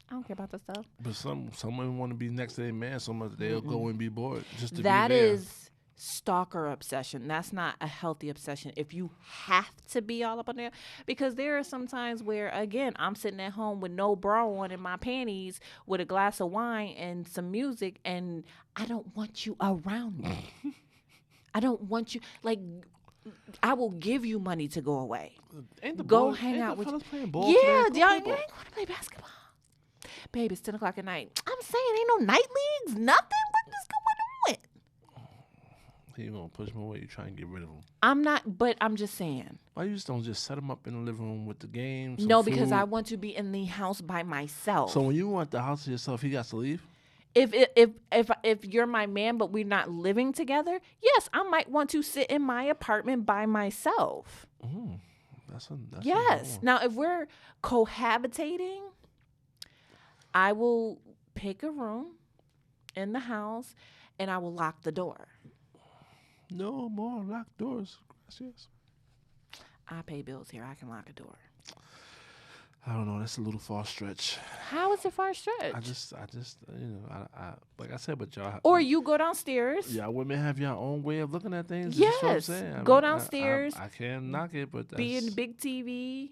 I don't care about that stuff. But some women want to be next to their man so much they'll go and be bored just to That be there. is stalker obsession. That's not a healthy obsession. If you have to be all up on there, because there are some times where, again, I'm sitting at home with no bra on and my panties with a glass of wine and some music, and I don't want you around me. I don't want you, like, I will give you money to go away. Ain't the Go boys, hang ain't out the with fellas you. playing ball Yeah, today? Go y'all play ain't ball. going to play basketball. Babe, it's 10 o'clock at night. I'm saying ain't no night leagues, nothing. What is going on? You gonna push him away? You trying to get rid of him? I'm not, but I'm just saying. Why you just don't just set him up in the living room with the game? No, because food? I want to be in the house by myself. So when you want the house to yourself, he got to leave. If you're my man, but we're not living together, yes, I might want to sit in my apartment by myself. That's Yes. Now, if we're cohabitating, I will pick a room in the house and I will lock the door. No more locked doors. Gracias. I pay bills here. I can lock a door. I don't know. That's a little far stretch. How is it far stretch? I just, you know, I like I said, but y'all. Or you go downstairs. Y'all women have your own way of looking at things. That's what I'm Yes. saying. Go downstairs. I can't knock it, but Be in the big TV,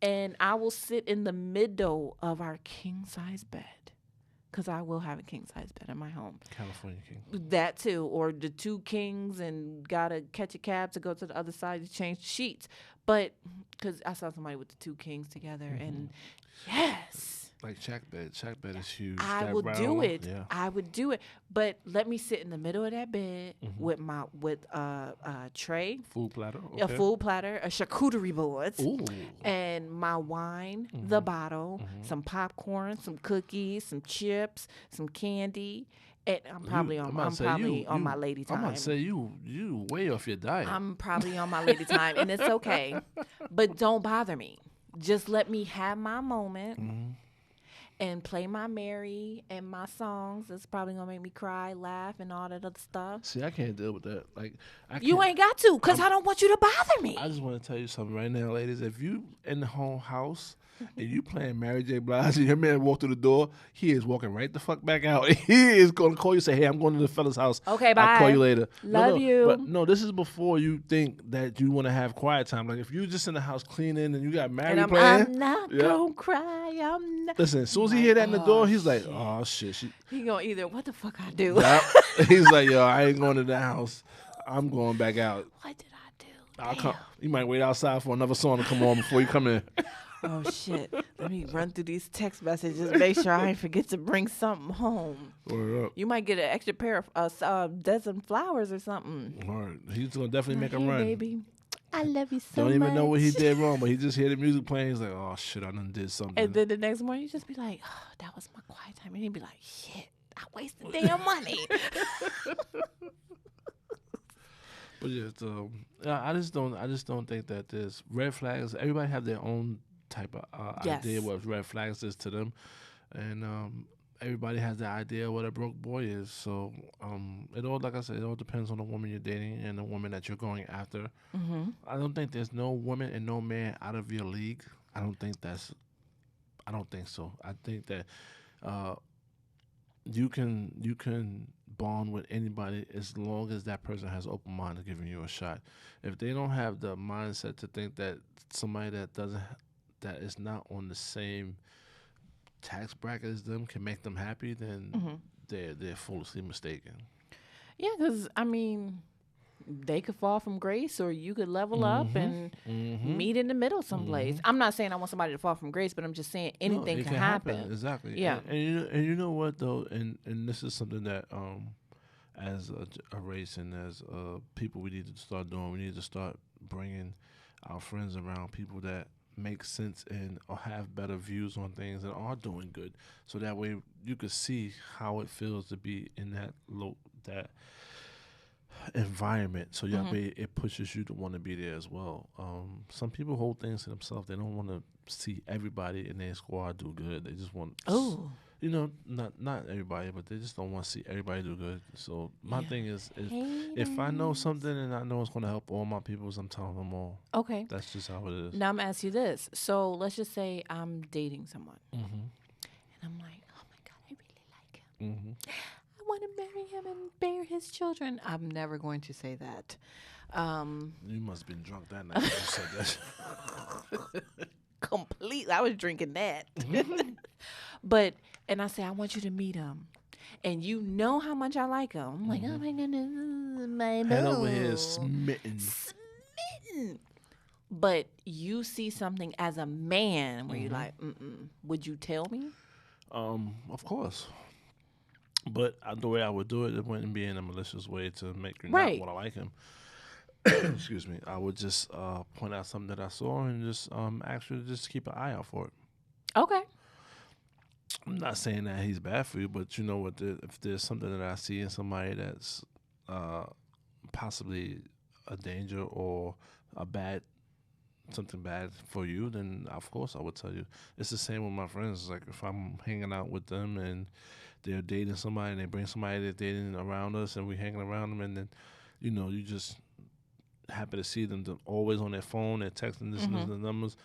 and I will sit in the middle of our king size bed, because I will have a king size bed in my home. California king. That too, or the two kings, and gotta catch a cab to go to the other side to change the sheets. But because I saw somebody with the two kings together, and yes, Like shack bed. Shack bed is huge. I That would round do one, it. Yeah. I would do it. But let me sit in the middle of that bed with tray, Food platter. a Okay. full platter, a charcuterie board, Ooh. and my wine, the bottle, some popcorn, some cookies, some chips, some candy. And I'm probably on my lady time. I'm gonna say you way off your diet. I'm probably on my lady time, and it's okay. But don't bother me. Just let me have my moment and play my Mary and my songs. That's probably gonna make me cry, laugh, and all that other stuff. See, I can't deal with that. Like, You ain't got to, because I don't want you to bother me. I just want to tell you something right now, ladies. If you in the whole house and you playing Mary J. Blige and your man walk through the door, he is walking right the fuck back out. He is going to call you, say, hey, I'm going to the fella's house. Okay, I'll bye. call you later. Love you. But no, this is before you think that you want to have quiet time. Like, if you just in the house cleaning and you got Mary And playing. I'm not gonna cry. I'm not. Listen, as soon as he hear that in the door, he's like, oh, shit. He gonna either, what the fuck I do? Yeah. He's like, yo, I ain't going to the house. I'm going back out. What did I do? I'll Damn. come. You might wait outside for another song to come on before you come in. Oh shit! Let me run through these text messages. Make sure I ain't forget to bring something home. Word up. You might get an extra pair of dozen flowers or something. Word. He's gonna definitely make Hey, him run. baby, I love you so Don't even know what he much. did wrong, but he just hear the music playing. He's like, "Oh shit, I done did something." And then the next morning, you just be like, "Oh, that was my quiet time," and he'd be like, "Shit, I wasted damn money." But yeah, I just don't think that there's red flags. Everybody have their own type of Yes. idea what red flags is to them, and everybody has the idea what a broke boy is. So it all, like I said, it all depends on the woman you're dating and the woman that you're going after. I don't think there's no woman and no man out of your league. I don't think so. I think that you can bond with anybody as long as that person has open mind to giving you a shot. If they don't have the mindset to think that somebody that is not on the same tax bracket as them can make them happy, then they're foolishly mistaken. Yeah, because I mean, they could fall from grace, or you could level up and meet in the middle someplace. I'm not saying I want somebody to fall from grace, but I'm just saying anything No, it can happen. Exactly. Yeah. And you know what though, and this is something that as a race and as people we need to start doing. We need to start bringing our friends around people that make sense and or have better views on things and are doing good, so that way you could see how it feels to be in that environment. So that way it pushes you to want to be there as well. Some people hold things to themselves. They don't want to see everybody in their squad do good. They just want not everybody, but they just don't want to see everybody do good. So my thing is if I know something and I know it's going to help all my peoples, I'm telling them all. Okay. That's just how it is. Now I'm gonna ask you this. So let's just say I'm dating someone, and I'm like, oh my god, I really like him. I want to marry him and bear his children. I'm never going to say that. You must have been drunk that night when you said that. Completely. I was drinking that. But, and I say, I want you to meet him. And you know how much I like him. I'm like, oh my goodness, my Head over here boo. smitten. Smitten. But you see something as a man where you're like, would you tell me? Of course. But the way I would do it wouldn't be in a malicious way to make you Right. not want to like him. Excuse me. I would just point out something that I saw and just actually just keep an eye out for it. Okay. I'm not saying that he's bad for you, but you know what? If there's something that I see in somebody that's possibly a danger or something bad for you, then of course I would tell you. It's the same with my friends. Like if I'm hanging out with them and they're dating somebody and they bring somebody they're dating around us and we hanging around them, and then you just happy to see them always on their phone, they're texting this and this, the numbers.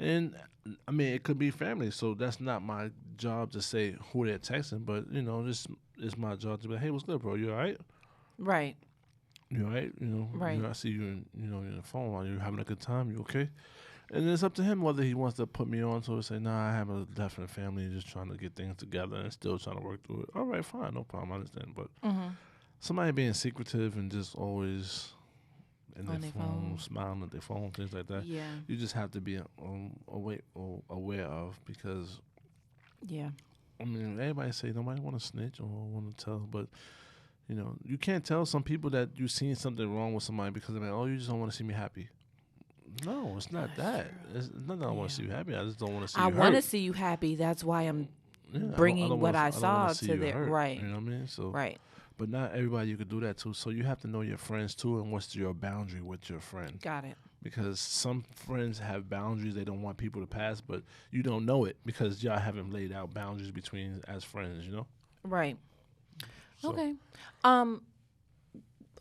And I mean, it could be family, so that's not my job to say who they're texting, but this is my job to be like, hey, what's good, bro? You all right? Right. You all right? Right. I see you in, you're in the phone. Are you having a good time? You okay? And it's up to him whether he wants to put me on to it, say, nah, I have a definite family, just trying to get things together and still trying to work through it. All right, fine, no problem, I understand. But somebody being secretive and just always in On their their phone, phone. smiling at their phone, things like that. Yeah. You just have to be aware of, because Yeah. I mean, everybody say nobody want to snitch or want to tell, but you can't tell some people that you've seen something wrong with somebody because they're like, oh, you just don't want to see me happy. No, it's not that. It's not that I want to see you happy. I just don't want to see you hurt. I want to see you happy. That's why I'm bringing what I saw to the right. You know what I mean? So Right. But not everybody you could do that to. So you have to know your friends too, and what's your boundary with your friend. Got it. Because some friends have boundaries they don't want people to pass, but you don't know it because y'all haven't laid out boundaries between as friends. Right. So, Okay.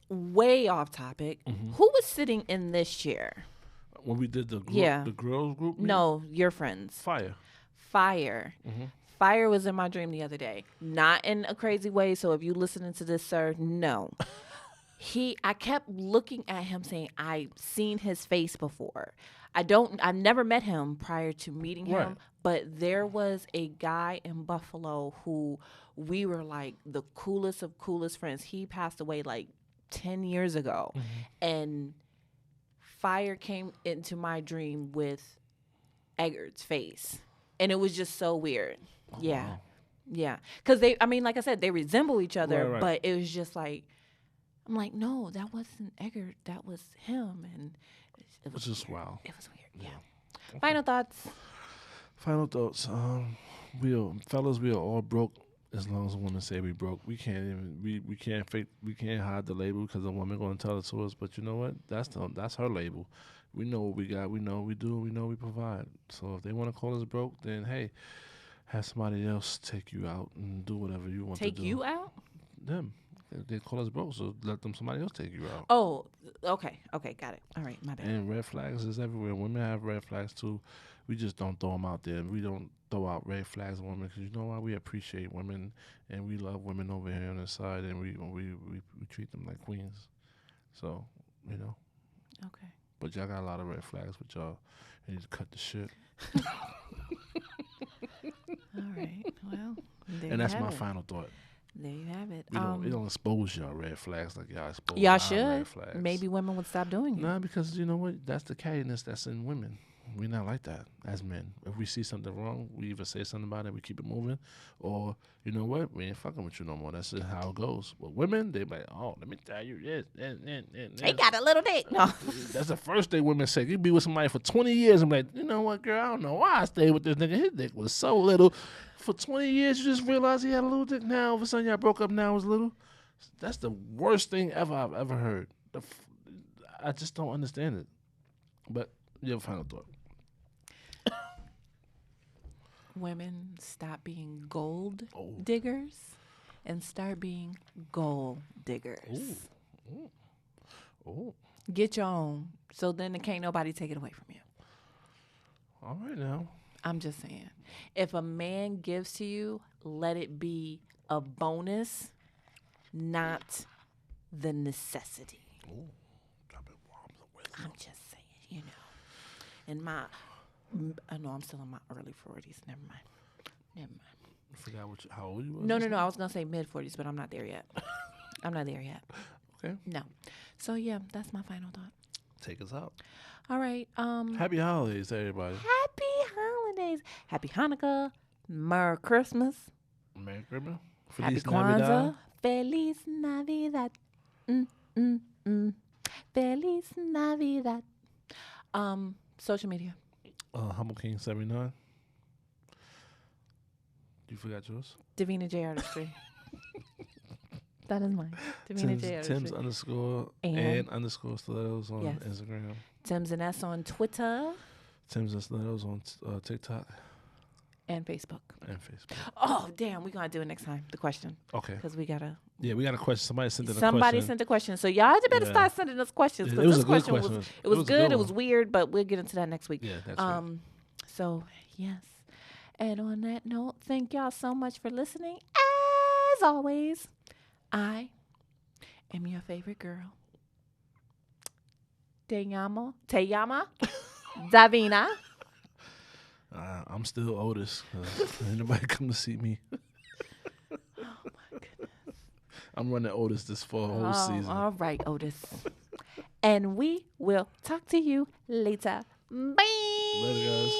Way off topic. Who was sitting in this chair? When we did the group, Yeah. the girls group, meeting? No, your friends. Fire. Fire. Fire was in my dream the other day. Not in a crazy way. So if you listening to this, sir, no. I kept looking at him saying, I've seen his face before. I never met him prior to meeting him, Right. but there was a guy in Buffalo who we were like the coolest of coolest friends. He passed away like 10 years ago. And Fire came into my dream with Eggard's face. And it was just so weird. Yeah. Wow. Yeah. Because like I said, they resemble each other, Right. but it was just like, I'm like, no, that wasn't Eggard. That was him. And it was It's just weird. wow. It was weird. Yeah. Final thoughts. Final thoughts. We are all broke. As long as women say we broke, we can't even we can't fake, we can't hide the label because a woman gonna tell it to us. But you know what? That's her label. We know what we got. We know what we do. We know what we provide. So if they want to call us broke, then hey, have somebody else take you out and do whatever you want to do. Take you out? Them. They call us broke, so let somebody else take you out. Oh, okay. Okay, got it. All right, my bad. And red flags is everywhere. Women have red flags too. We just don't throw them out there. We don't throw out red flags on women because you know why? We appreciate women and we love women over here on the side, and we treat them like queens. So Okay. But y'all got a lot of red flags with y'all. You need to cut the shit. All right. Well, there And you that's have my it. final thought. There you have it. We don't expose y'all red flags like y'all expose Y'all our should. red flags. Maybe women would stop doing it. Nah, because you know what? That's the cattiness that's in women. We're not like that as men. If we see something wrong, we either say something about it, we keep it moving, or you know what? We ain't fucking with you no more. That's just how it goes. But women, they like, oh, let me tell you this. They got a little dick. No. That's the first thing women say. You be with somebody for 20 years and be like, you know what, girl, I don't know why I stayed with this nigga. His dick was so little. For 20 years, you just realized he had a little dick. Now, all of a sudden, y'all broke up, now it's little. That's the worst thing I've ever heard. I just don't understand it. But you have a final thought. Women stop being gold diggers and start being gold diggers. Oh, Get your own, so then can't nobody take it away from you. all right now. I'm just saying. If a man gives to you, let it be a bonus not the necessity. Ooh, dropping bombs of wisdom. I'm just saying, you know. In my, I know I'm still in my early 40s. Never mind. I forgot how old you was. No. I was gonna say mid 40s, but I'm not there yet. I'm not there yet. Okay. No. So yeah, that's my final thought. Take us out. All right. Happy holidays to everybody. Happy holidays. Happy Hanukkah. Merry Christmas. Merry Christmas. Happy Feliz Kwanzaa. Navidad. Feliz Navidad. Feliz Navidad. Social media. Humble King 79. You forgot yours? Davina J Artistry. That is mine. Davina J Artistry. Tim's underscore and underscore stilettos on Yes. Instagram. Tim's and S on Twitter Tim's and stilettos on TikTok and Facebook. and Facebook. Oh, damn. We're going to do it next time. The question. Okay. Because we got to. Yeah, we got a question. Somebody sent in a Somebody question. sent a question. So y'all better Yeah. start sending us questions. It Because was this a good question was, question. it was a good. It one. was weird, but we'll get into that next week. Yeah, that's right. So, yes. And on that note, thank y'all so much for listening. As always, I am your favorite girl. Te llama Davina. I'm still Otis. Ain't nobody come to see me. Oh, my goodness. I'm running Otis this fall whole season. All right, Otis. And we will talk to you later. Bye. Later, guys.